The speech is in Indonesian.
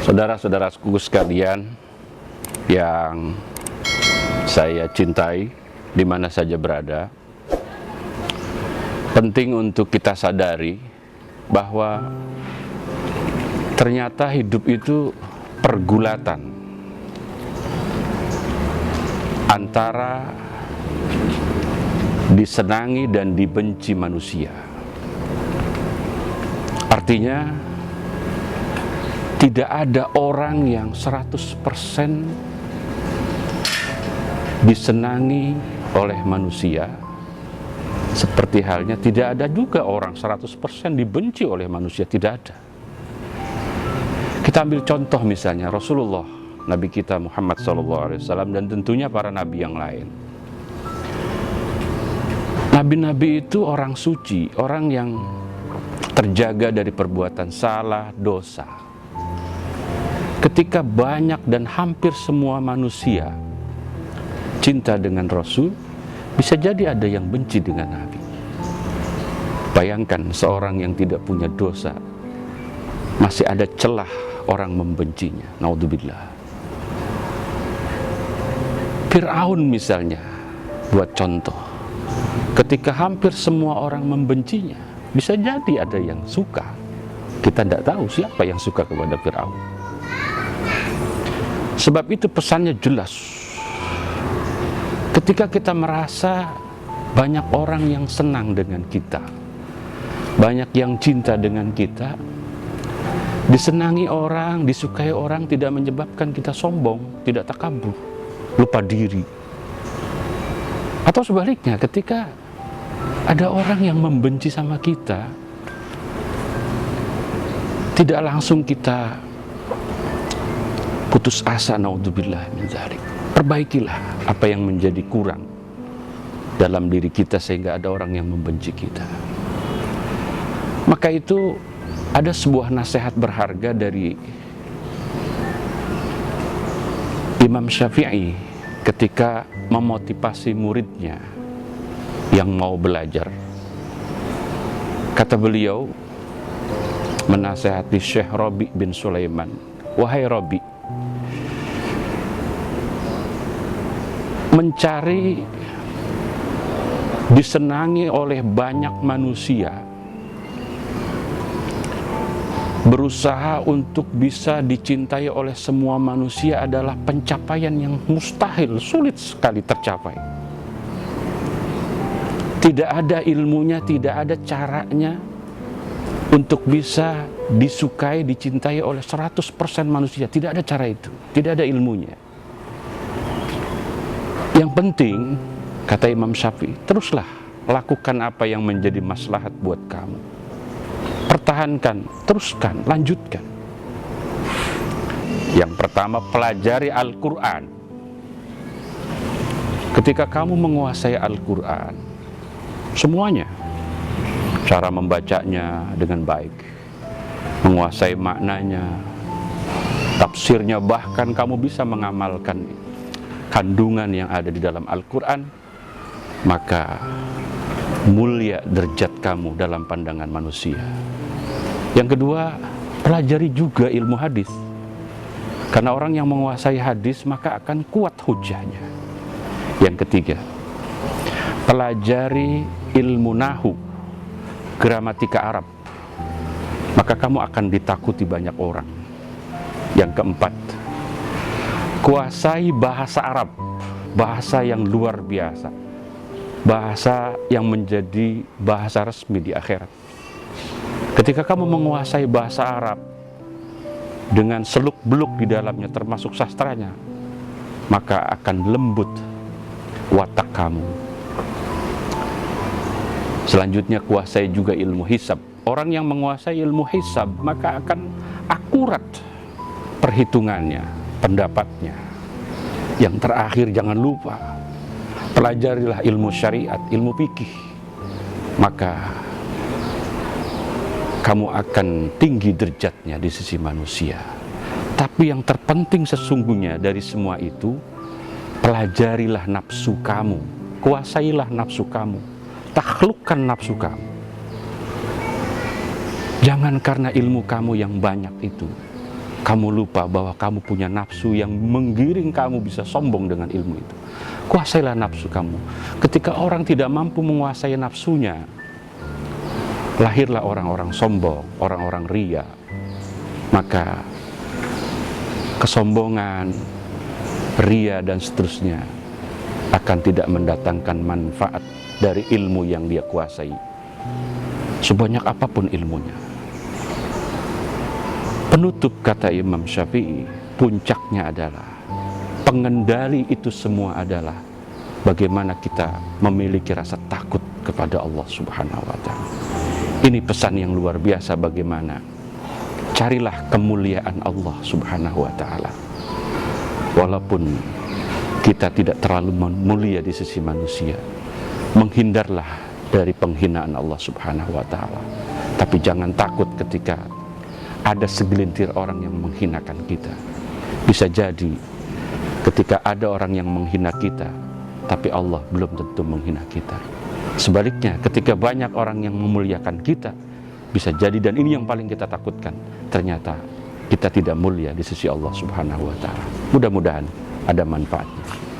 Saudara-saudaraku sekalian yang saya cintai, di mana saja berada, penting untuk kita sadari bahwa ternyata hidup itu pergulatan antara disenangi dan dibenci manusia. Artinya, tidak ada orang yang 100% disenangi oleh manusia, seperti halnya tidak ada juga orang 100% dibenci oleh manusia, tidak ada. Kita ambil contoh misalnya Rasulullah, Nabi kita Muhammad SAW, dan tentunya para nabi yang lain. Nabi-nabi itu orang suci, orang yang terjaga dari perbuatan salah, dosa. Ketika banyak dan hampir semua manusia cinta dengan Rasul, bisa jadi ada yang benci dengan Nabi. Bayangkan seorang yang tidak punya dosa, masih ada celah orang membencinya. Naudzubillah. Fir'aun misalnya, buat contoh, ketika hampir semua orang membencinya, bisa jadi ada yang suka. Kita tidak tahu siapa yang suka kepada Fir'aun. Sebab itu pesannya jelas. Ketika kita merasa banyak orang yang senang dengan kita, banyak yang cinta dengan kita, disenangi orang, disukai orang tidak menyebabkan kita sombong, tidak takabur, lupa diri. Atau sebaliknya, ketika ada orang yang membenci sama kita, tidak langsung kita putus asa, naudzubillah min dzalik. Perbaikilah apa yang menjadi kurang dalam diri kita sehingga ada orang yang membenci kita. Maka itu ada sebuah nasihat berharga dari Imam Syafi'i ketika memotivasi muridnya yang mau belajar. Kata beliau, menasihati Syekh Rabi bin Sulaiman, "Wahai Rabi, mencari disenangi oleh banyak manusia, berusaha untuk bisa dicintai oleh semua manusia adalah pencapaian yang mustahil, sulit sekali tercapai. Tidak ada ilmunya, tidak ada caranya untuk bisa disukai, dicintai oleh 100% manusia. Tidak ada cara itu, tidak ada ilmunya. Yang penting," kata Imam Syafi'i, "teruslah lakukan apa yang menjadi maslahat buat kamu. Pertahankan, teruskan, lanjutkan. Yang pertama, pelajari Al-Quran. Ketika kamu menguasai Al-Quran, semuanya, cara membacanya dengan baik, menguasai maknanya, tafsirnya, bahkan kamu bisa mengamalkan kandungan yang ada di dalam Al-Quran, maka mulia derajat kamu dalam pandangan manusia. Yang kedua, pelajari juga ilmu hadis. Karena orang yang menguasai hadis maka akan kuat hujahnya. Yang ketiga, pelajari ilmu nahu, gramatika Arab. Maka kamu akan ditakuti banyak orang. Yang keempat, kuasai bahasa Arab, bahasa yang luar biasa, bahasa yang menjadi bahasa resmi di akhirat. Ketika kamu menguasai bahasa Arab dengan seluk-beluk di dalamnya termasuk sastranya, maka akan lembut watak kamu. Selanjutnya, kuasai juga ilmu hisab. Orang yang menguasai ilmu hisab maka akan akurat perhitungannya, pendapatnya. Yang terakhir, jangan lupa, pelajarilah ilmu syariat, ilmu fikih. Maka kamu akan tinggi derajatnya di sisi manusia. Tapi yang terpenting sesungguhnya dari semua itu, pelajarilah nafsu kamu, kuasailah nafsu kamu, taklukkan nafsu kamu. Jangan karena ilmu kamu yang banyak itu, kamu lupa bahwa kamu punya nafsu yang menggiring kamu bisa sombong dengan ilmu itu. Kuasailah nafsu kamu. Ketika orang tidak mampu menguasai nafsunya, lahirlah orang-orang sombong, orang-orang ria. Maka kesombongan, ria dan seterusnya akan tidak mendatangkan manfaat dari ilmu yang dia kuasai, sebanyak apapun ilmunya. Penutup, kata Imam Syafi'i, puncaknya adalah pengendali itu semua adalah bagaimana kita memiliki rasa takut kepada Allah Subhanahu wa Ta'ala. Ini pesan yang luar biasa, bagaimana carilah kemuliaan Allah Subhanahu wa Ta'ala. Walaupun kita tidak terlalu mulia di sisi manusia, menghindarlah dari penghinaan Allah Subhanahu wa Ta'ala. Tapi jangan takut ketika ada segelintir orang yang menghinakan kita. Bisa jadi ketika ada orang yang menghina kita, tapi Allah belum tentu menghina kita. Sebaliknya, ketika banyak orang yang memuliakan kita, bisa jadi, dan ini yang paling kita takutkan, ternyata kita tidak mulia di sisi Allah Subhanahu wa Ta'ala. Mudah-mudahan ada manfaatnya.